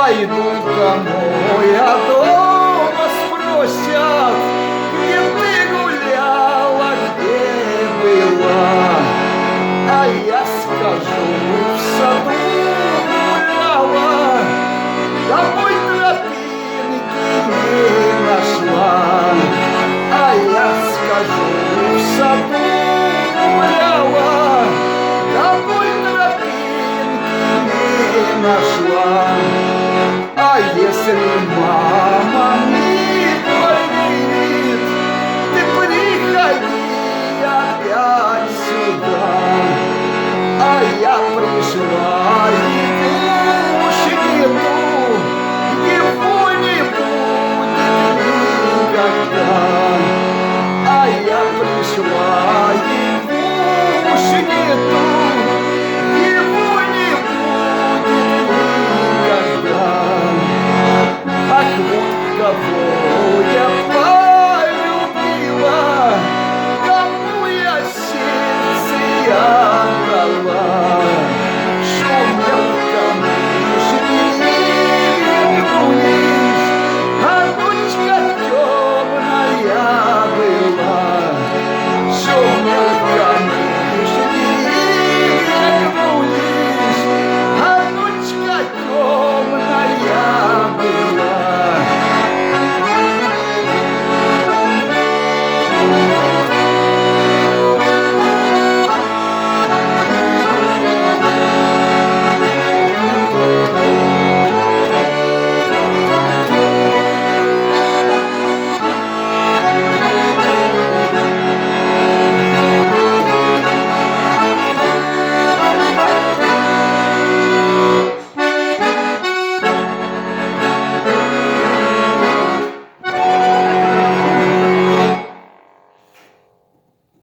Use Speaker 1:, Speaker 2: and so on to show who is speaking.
Speaker 1: Пойду домой, а дома спросят, где ты гуляла, где была. А я скажу, в саду гуляла, домой тропинки не нашла. А я скажу, в саду гуляла, домой тропинки не нашла. А если мама не поверит, ты приходи опять сюда. А я пришла.